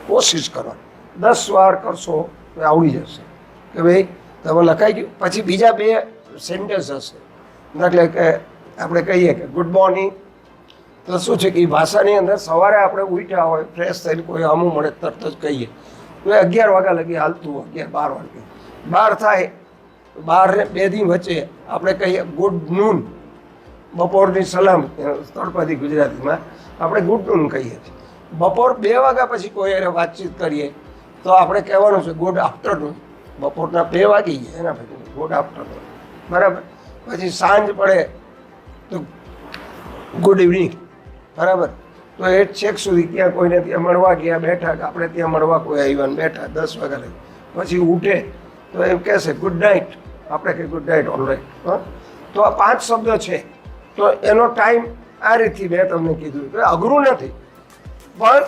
કોશિશ કરવાની 10 વાર કરશો તો આવડી જશે કે ભાઈ તમે લખાઈ ગયું. પછી બીજા 2 સેન્ટેન્સ હશે, દાખલે કે આપણે કહીએ કે ગુડ મોર્નિંગ તો શું છે કે એ ભાષાની અંદર સવારે આપણે ઉઠ્યા હોય ફ્રેશ થઈને કોઈ હમું મળે તરત જ કહીએ તો એ 11 વાગ્યા લગી હાલતું હોય, 11-12 વાગે 12 થાય 12 ને 2 દી વચ્ચે આપણે કહીએ ગુડ નૂન, બપોરની સલામ તળપદી ગુજરાતીમાં આપણે ગુડ નૂન કહીએ છીએ. બપોર 2 વાગ્યા પછી કોઈ એને વાતચીત કરીએ તો આપણે કહેવાનું છે ગુડ આફ્ટરનૂન. બપોરના 2 વાગી ગયા એના પછી ગુડ આફ્ટરનૂન, બરાબર. પછી સાંજ પડે તો ગુડ ઇવનિંગ, બરાબર. તો એ છેક સુધી ક્યાં કોઈને ત્યાં મળવા ગયા બેઠા, કે આપણે ત્યાં મળવા કોઈ આવ્યા ને બેઠા 10 વાગ્યા લગી. પછી ઉઠે તો એમ કહેશે ગુડ નાઇટ, આપણે કે ગુડ નાઇટ ઓલ રાઈટ. તો આ 5 શબ્દો છે. તો એનો ટાઈમ આ રીતથી મેં તમને કીધું કે અઘરું નથી, પણ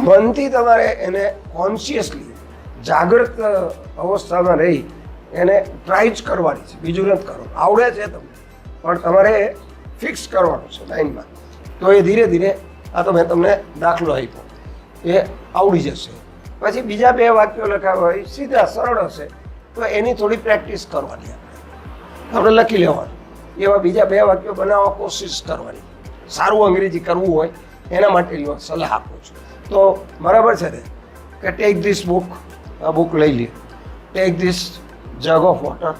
મનથી તમારે એને કોન્શિયસલી જાગૃત અવસ્થામાં રહી એને ટ્રાય જ કરવાની છે, બીજું નથી કરવાનું. આવડે છે તમને, પણ તમારે ફિક્સ કરવાનું છે લાઈનમાં. તો એ ધીરે ધીરે, આ તો મેં તમને દાખલો આપ્યો, એ આવડી જશે. પછી બીજા 2 વાક્યો લખાવ્યા હોય સીધા સરળ હશે તો એની થોડી પ્રેક્ટિસ કરવાની, આપણે લખી લેવાનું. એવા બીજા 2 વાક્યો બનાવવા કોશિશ કરવાની. સારું અંગ્રેજી કરવું હોય એના માટે સલાહ આપું છું. તો બરાબર છે ને કે ટેક ધીસ બુક, આ બુક લઈ લે. Take this jug of water,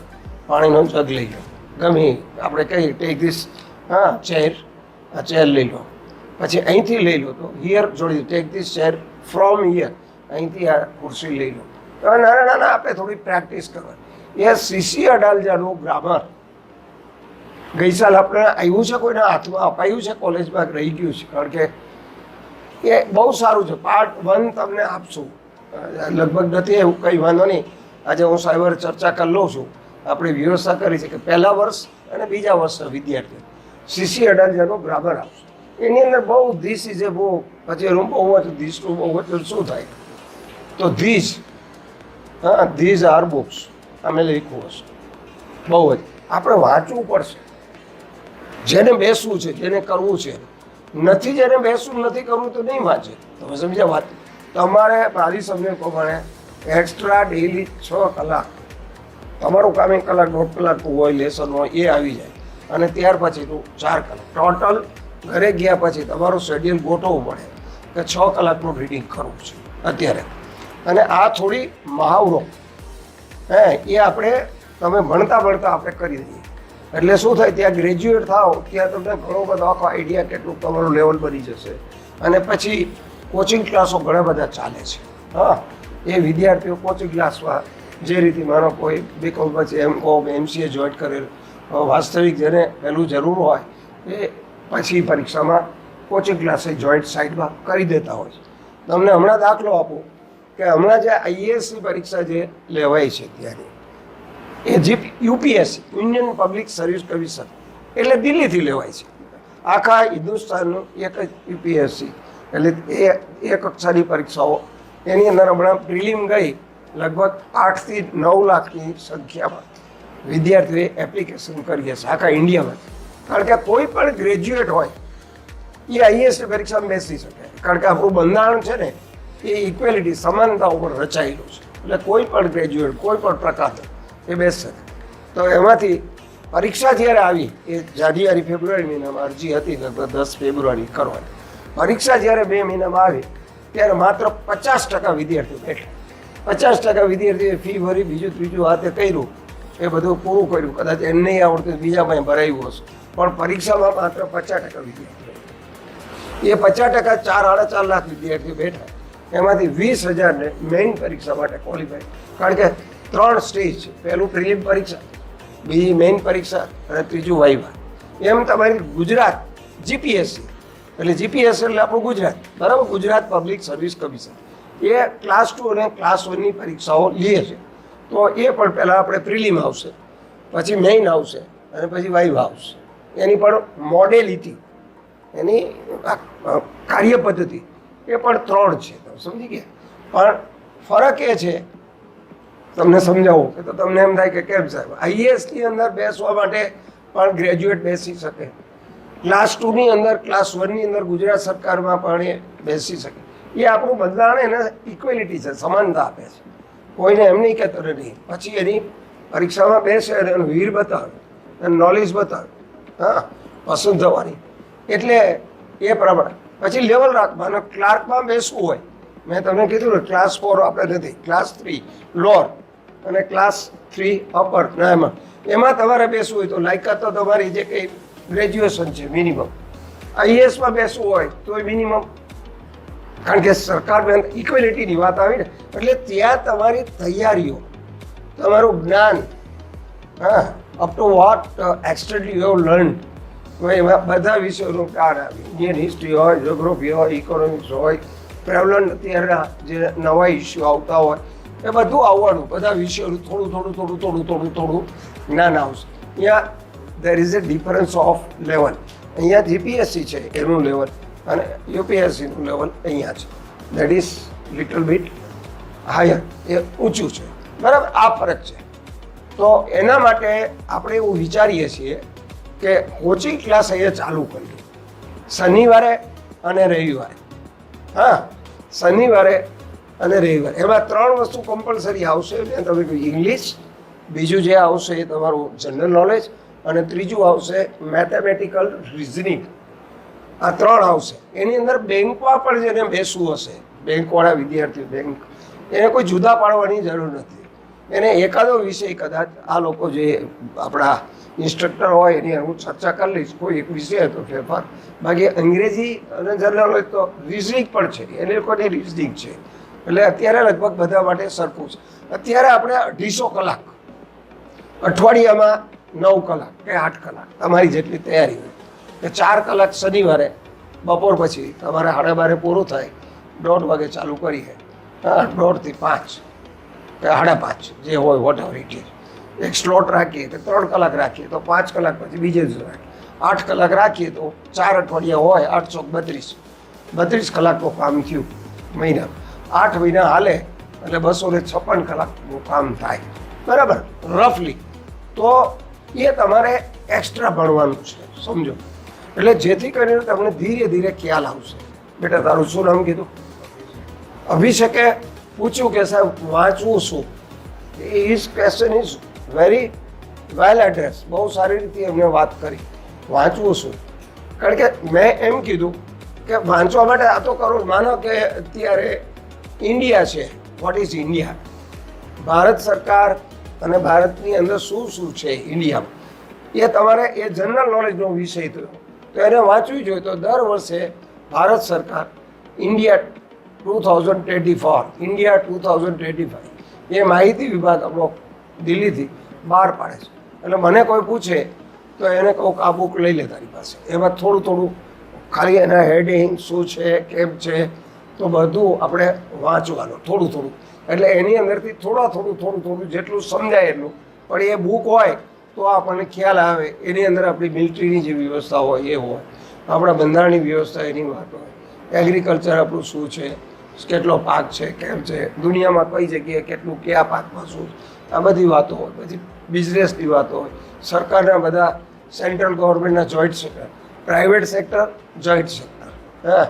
પાણીનો જગ લઈ લો. ગમે આપણે કહીએ ટેક ધીસ ચેર, આ ચેર લઈ લો. પછી અહીંથી લઈ લો તો હિયર જોડી, take this chair from here, અહીંથી આ ખુરશી લઈ લો. તો નાના નાના આપણે થોડી પ્રેક્ટિસ કરવાની. એ સીસી અડાલજાનું ગ્રામર ગઈ સાલ આપણે આવ્યું છે, કોઈના હાથમાં અપાયું છે, કોલેજમાં રહી ગયું છે. કારણ કે એ બહુ સારું છે. પાર્ટ 1 તમને આપશું, લગભગ નથી એવું કંઈ વાંધો નહીં. આજે હું સાહેબ ચર્ચા કરી લઉં છું. આપણે વ્યવસ્થા કરી છે કે પહેલા વર્ષ અને બીજા વર્ષના વિદ્યાર્થીઓ સીસી અડાલજાનું ગ્રામર આપશું. એની અંદર બહુ ધીસ ઇઝ એ બહુ, પછી એનું બહુ જ ધીસનું બહુ જ શું થાય તો ધીસ, ધીઝ આર બુક્સ અમે લખ્યું હશે. બહુ જ આપણે વાંચવું પડશે. જેને બેસવું છે, જેને કરવું છે, નથી જેને બેસવું નથી કરવું તો નહીં વાંચે. તમે સમજ્યા વાત? તમારે મારી સમજણ પ્રમાણે એક્સ્ટ્રા ડેઈલી 6 કલાક તમારું કામ 1 કલાક 1.5 કલાકનું હોય, લેસન હોય એ આવી જાય. અને ત્યાર પછીનું 4 કલાક ટોટલ. ઘરે ગયા પછી તમારું શેડ્યુલ ગોઠવવું પડે કે 6 કલાકનું રીડિંગ કરવું છે અત્યારે. અને આ થોડી મહાવરો એ આપણે તમે ભણતા ભણતા આપણે કરી દઈએ. એટલે શું થાય, ત્યાં ગ્રેજ્યુએટ થાવ ત્યાં તમને ઘણો બધો આખો આઈડિયા કેટલું તમારું લેવલ બની જશે. અને પછી કોચિંગ ક્લાસો ઘણા બધા ચાલે છે. એ વિદ્યાર્થીઓ કોચિંગ ક્લાસમાં જે રીતે માનો કોઈ બીકોમ પછી એમકોમ MCA જોઈન કરેલ, વાસ્તવિક જેને પહેલું જરૂર હોય એ પછી પરીક્ષામાં કોચિંગ ક્લાસે જોઈન્ટ સાઇડમાં કરી દેતા હોય છે. તમને હમણાં દાખલો આપું કે હમણાં જે IASની પરીક્ષા જે લેવાય છે ત્યારે એ UPSC, Indian public service commission, એટલે દિલ્હીથી લેવાય છે. આખા હિન્દુસ્તાનનું એક જ UPSC, એટલે એ કક્ષાની પરીક્ષાઓ. એની અંદર હમણાં પ્રિલિમ ગઈ, લગભગ 8 થી 9 લાખની સંખ્યામાં વિદ્યાર્થીઓએ એપ્લિકેશન કરી હશે આખા ઇન્ડિયામાં. કારણ કે કોઈ પણ ગ્રેજ્યુએટ હોય એ IASની પરીક્ષામાં બેસી શકે. કારણ કે આપણું બંધારણ છે ને એ ઇક્વેલિટી, સમાનતા ઉપર રચાયેલું છે. એટલે કોઈ પણ ગ્રેજ્યુએટ કોઈ પણ પ્રકારનો એ બેસી શકે. તો એમાંથી પરીક્ષા જ્યારે આવી એ જાન્યુઆરી ફેબ્રુઆરી મહિનામાં અરજી હતી, લગભગ 10 ફેબ્રુઆરી કરવાની. પરીક્ષા જ્યારે 2 મહિનામાં આવી ત્યારે માત્ર 50% વિદ્યાર્થીઓ બેઠા. 50% વિદ્યાર્થીઓએ ફી ભરી બીજું ત્રીજું હાથે કર્યું, એ બધું પૂરું કર્યું. કદાચ એમ નહીં આવડતું બીજામાં ભરાયું હશે, પણ પરીક્ષામાં માત્ર 50% વિદ્યાર્થીઓ. એ 50% 4-4.5 લાખ વિદ્યાર્થીઓ બેઠા. એમાંથી 20,000ને મેઇન પરીક્ષા માટે ક્વોલિફાય. કારણ કે 3 સ્ટેજ છે, પહેલું પ્રિલિમ પરીક્ષા, બીજી મેઇન પરીક્ષા અને ત્રીજું વાઇવા. એમ તમારી ગુજરાત GPSC, એટલે GPSC એટલે આપણું ગુજરાત, બરાબર, ગુજરાત પબ્લિક સર્વિસ કમિશન, એ ક્લાસ 2 અને ક્લાસ 1ની પરીક્ષાઓ લે છે. તો એ પણ પહેલાં આપણે પ્રિલિમ આવશે, પછી મેઇન આવશે અને પછી વાઇવા આવશે. એની પણ મોડેલિટી, એની કાર્ય પદ્ધતિ એ પણ 3 છે. તમે સમજી ગયા? પણ ફરક એ છે, તમને સમજાવું કે તો તમને એમ થાય કે કેમ સાહેબ, IASની અંદર બેસવા માટે પણ ગ્રેજ્યુએટ બેસી શકે, ક્લાસ 2ની અંદર, ક્લાસ 1ની અંદર ગુજરાત સરકારમાં પણ એ બેસી શકે. એ આપણું બંધારણ એને ઇક્વેલિટી છે, સમાનતા આપે છે. કોઈને એમ નહીં કહેતો નહીં. પછી એની પરીક્ષામાં બેસે અને એનું વીર બતાવે અને નોલેજ બતાવે, પસંદ થવાની. એટલે એ પ્રમાણે પછી લેવલ રાખવાનું. ક્લાર્કમાં બેસવું હોય, મેં તમને કીધું ને ક્લાસ 4 આપણે નથી, ક્લાસ 3 લોઅર અને ક્લાસ 3 અપર. ના એમાં તમારે બેસવું હોય તો લાયકાત તો તમારી જે કંઈ ગ્રેજ્યુએશન છે મિનિમમ. આઈએએસમાં બેસવું હોય તો મિનિમમ, કારણ કે સરકાર ઇક્વેલિટીની વાત આવી ને, એટલે ત્યાં તમારી તૈયારીઓ, તમારું જ્ઞાન, હા, up to what extent you have learn, એમાં બધા વિષયોનું જ્ઞાન આવે. ઇન્ડિયન હિસ્ટ્રી હોય, જ્યોગ્રાફી હોય, ઇકોનોમિક્સ હોય, પ્રેવલન્ટ અત્યારના જે નવા ઇસ્યુ આવતા હોય એ બધું આવવાનું. બધા વિષયોનું થોડું જ્ઞાન આવશે. અહીંયા there is a difference of level. અહીંયા જીપીએસસી છે એનું લેવલ અને યુપીએસસીનું લેવલ અહીંયા છે. That is little bit higher, એ ઊંચું છે. બરાબર, આ ફરક છે. તો એના માટે આપણે એવું વિચારીએ છીએ કે કોચિંગ ક્લાસ અહીંયા ચાલુ કરીએ શનિવારે અને રવિવારે. હા, શનિવારે અને રવિવારે. એમાં 3 વસ્તુ કમ્પલસરી આવશે. મેં તમે કહ્યું ઇંગ્લિશ, બીજું જે આવશે એ તમારું જનરલ નોલેજ, અને ત્રીજું આવશે મેથેમેટિકલ રિઝનિંગ. આ 3 આવશે. એની અંદર બેંકમાં પણ જેને બેસવું હશે, બેંકવાળા વિદ્યાર્થીઓ, બેંક, એને કોઈ જુદા પાડવાની જરૂર નથી. એને એકાદો વિષય કદાચ આ લોકો જે આપણા ઇન્સ્ટ્રક્ટર હોય એની હું ચર્ચા કરી લઈશ, કોઈ એક વિષય હતો ફેરફાર. બાકી અંગ્રેજી અને જનરલ નોલેજ તો રિઝનિંગ પણ છે, એને લોકોની રિઝનિંગ છે. એટલે અત્યારે લગભગ બધા માટે સરખું છે. અત્યારે આપણે 250 કલાક, અઠવાડિયામાં 9 કલાક કે 8 કલાક તમારી જેટલી તૈયારી હોય, કે 4 કલાક શનિવારે બપોર પછી તમારે 12:30 પૂરું થાય, 1:30 વાગે ચાલુ કરીએ. હા, 1:30 થી 5 કે 5:30 જે હોય, વોટ એવર ઇટ ઇઝ. એક સ્લોટ રાખીએ કે 3 કલાક રાખીએ તો 5 કલાક પછી બીજે દિવસે રાખીએ. 8 કલાક રાખીએ તો 4 અઠવાડિયા હોય, 8 ચોક 32 કલાકનું કામ થયું મહિના. 8 મહિના હાલે એટલે 256 કલાકનું કામ થાય. બરાબર, રફલી. તો એ તમારે એક્સ્ટ્રા ભણવાનું છે, સમજો. એટલે જેથી કરીને તમને ધીરે ધીરે ખ્યાલ આવશે. બેટા તારું શું નામ કીધું? અભિષેકે પૂછ્યું કે સાહેબ વાંચવું શું? His question is very well address. બહુ સારી રીતે એમને વાત કરી. વાંચવું શું? કારણ કે મેં એમ કીધું કે વાંચવા માટે આ તો કરો. માનો કે અત્યારે ઇન્ડિયા છે. What is India? ભારત સરકાર અને ભારતની અંદર શું શું છે ઇન્ડિયામાં, એ તમારે એ જનરલ નોલેજનો વિષય થયો તો એને વાંચવું જોઈએ. તો દર વર્ષે ભારત સરકાર ઇન્ડિયા 2024, ઇન્ડિયા 2025 એ માહિતી વિભાગ આપણો દિલ્હીથી બહાર પાડે છે. એટલે મને કોઈ પૂછે તો એને કહું કે આ બુક લઈ લે તારી પાસે. એમાં થોડું ખાલી એના હેડિંગ શું છે, કેમ છે, તો બધું આપણે વાંચવાનું થોડું. એટલે એની અંદરથી થોડું જેટલું સમજાય એટલું. પણ એ બુક હોય તો આપણને ખ્યાલ આવે. એની અંદર આપણી મિલિટરીની જે વ્યવસ્થા હોય એ હોય, આપણા બંધારણની વ્યવસ્થા એની વાત હોય, એગ્રીકલ્ચર આપણું શું છે, કેટલો પાક છે, કેમ છે, દુનિયામાં કઈ જગ્યાએ કેટલું, કયા પાકમાં શું, આ બધી વાતો હોય. પછી બિઝનેસની વાતો હોય, સરકારના બધા સેન્ટ્રલ ગવર્મેન્ટના joint sector, private sector, joint sector. હા,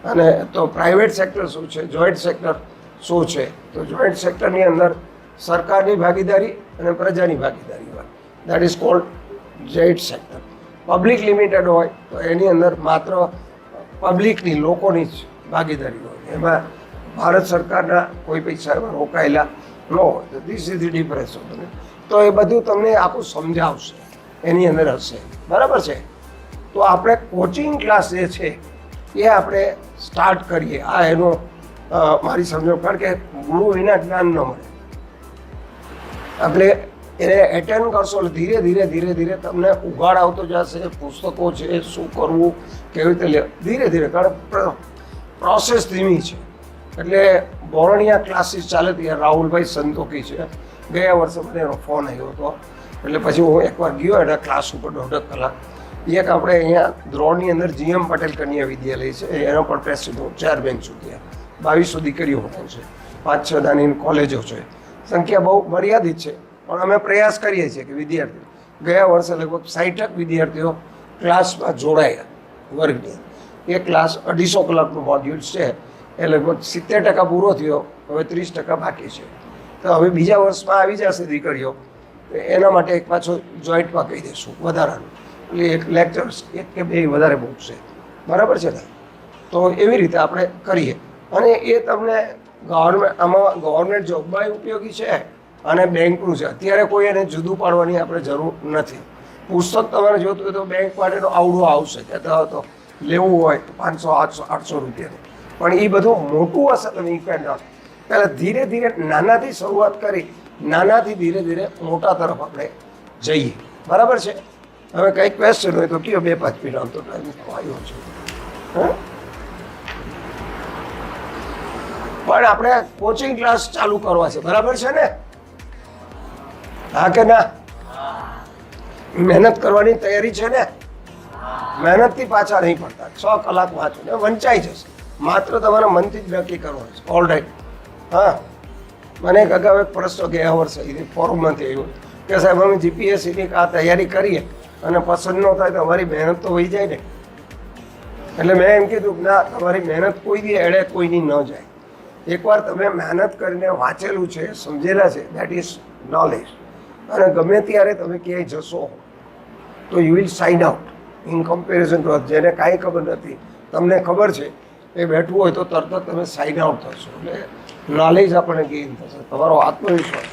અને તો પ્રાઇવેટ સેક્ટર શું છે, જોઈન્ટ સેક્ટર શું છે? તો જોઈન્ટ સેક્ટરની અંદર સરકારની ભાગીદારી અને પ્રજાની ભાગીદારી હોય, that is called joint sector. Public limited હોય તો એની અંદર માત્ર પબ્લિકની, લોકોની જ ભાગીદારી હોય. એમાં ભારત સરકારના કોઈ પૈસા એમાં રોકાયેલા ન હોય. તો ધીસ ઇઝ ધી ડિફરન્સ. તો એ બધું તમને આખું સમજાવશે, એની અંદર હશે. બરાબર છે? તો આપણે કોચિંગ ક્લાસ જે છે એ આપણે સ્ટાર્ટ કરીએ. આ એનો મારી સમજો, કારણ કે ગુરુ વિના જ્ઞાન ન મળે. આપણે એને એટેન્ડ કરશો એટલે ધીરે ધીરે તમને ઉઘાડ આવતો જશે. પુસ્તકો છે, શું કરવું, કેવી રીતે લે, ધીરે કારણ પ્રોસેસ ધીમી છે. એટલે બોરણિયા ક્લાસીસ ચાલે ત્યાં રાહુલભાઈ સંતોકી છે. ગયા વર્ષે મને એનો ફોન આવ્યો હતો. એટલે પછી હું એકવાર ગયો એના ક્લાસ ઉપર 1.5 કલાક. એક આપણે અહીંયા દ્રોણની અંદર GM પટેલ કન્યા વિદ્યાલય છે, એનો પણ પ્રેસિડેન્ટ, ચેરમેન છું ત્યાં. 2200 દીકરીઓ ભણે છે, 5-6 નાની કોલેજો છે. સંખ્યા બહુ મર્યાદિત છે, પણ અમે પ્રયાસ કરીએ છીએ કે વિદ્યાર્થીઓ, ગયા વર્ષે લગભગ 60 વિદ્યાર્થીઓ ક્લાસમાં જોડાયા વર્ગની. એ ક્લાસ 250 કલાકનું મોડ્યુલ છે. એ લગભગ 70% પૂરો થયો, હવે 30% બાકી છે. તો હવે બીજા વર્ષમાં આવી જશે દીકરીઓ, એના માટે એક પાછો જોઈન્ટમાં કહી દઈશું વધારાનું. એટલે એક લેક્ચર્સ એક કે બે વધારે બુક્સ છે, બરાબર છે ને? તો એવી રીતે આપણે કરીએ અને એ તમને ગવર્મેન્ટ જોબમાં ઉપયોગી છે અને બેંકનું છે. અત્યારે કોઈ એને જુદું પાડવાની આપણે જરૂર નથી. પુસ્તક તમારે જોતું હોય તો બેંક માટેનો આવડું આવશે કહેતા તો લેવું હોય તો 500-800 રૂપિયાનું, પણ એ બધું મોટું હશે તમે ઇન્ડિપેન્ડન્ટ. પહેલાં ધીરે ધીરે નાનાથી શરૂઆત કરી, નાનાથી ધીરે ધીરે મોટા તરફ આપણે જઈએ, બરાબર છે? હવે કંઈ ક્વેશ્ચન હોય તો કયો, 2-5 મિનિટ આમ તો ટાઈમ આવ્યો છે. પણ આપણે કોચિંગ ક્લાસ ચાલુ કરવા છે, બરાબર છે ને? હા કે ના? મહેનત કરવાની તૈયારી છે ને? મહેનતથી પાછા નહીં પડતા. 6 કલાક વાંચો ને વંચાઈ જશે. માત્ર તમારા મનથી જ નક્કી કરવાનું છે. All right. હા, મને એક અગાઉ એક પ્રશ્ન ગયા વર્ષે ફોરમમાંથી આવ્યો કે સાહેબ અમે જીપીએસસીની આ તૈયારી કરીએ અને પસંદ ન થાય તો અમારી મહેનત તો વહી જાય ને. એટલે મેં એમ કીધું ના, તમારી મહેનત કોઈ દી એડે કોઈની ન જાય. એકવાર તમે મહેનત કરીને વાંચેલું છે, સમજેલા છે, દેટ ઇઝ નોલેજ. અને ગમે ત્યારે તમે ક્યાંય જશો તો you will sign out in comparison to જેને કાંઈ ખબર નથી, તમને ખબર છે એ બેઠવું હોય તો તરત જ તમે સાઇન આઉટ થશો. એટલે નોલેજ આપણને ગેઇન થશે, તમારો આત્મવિશ્વાસ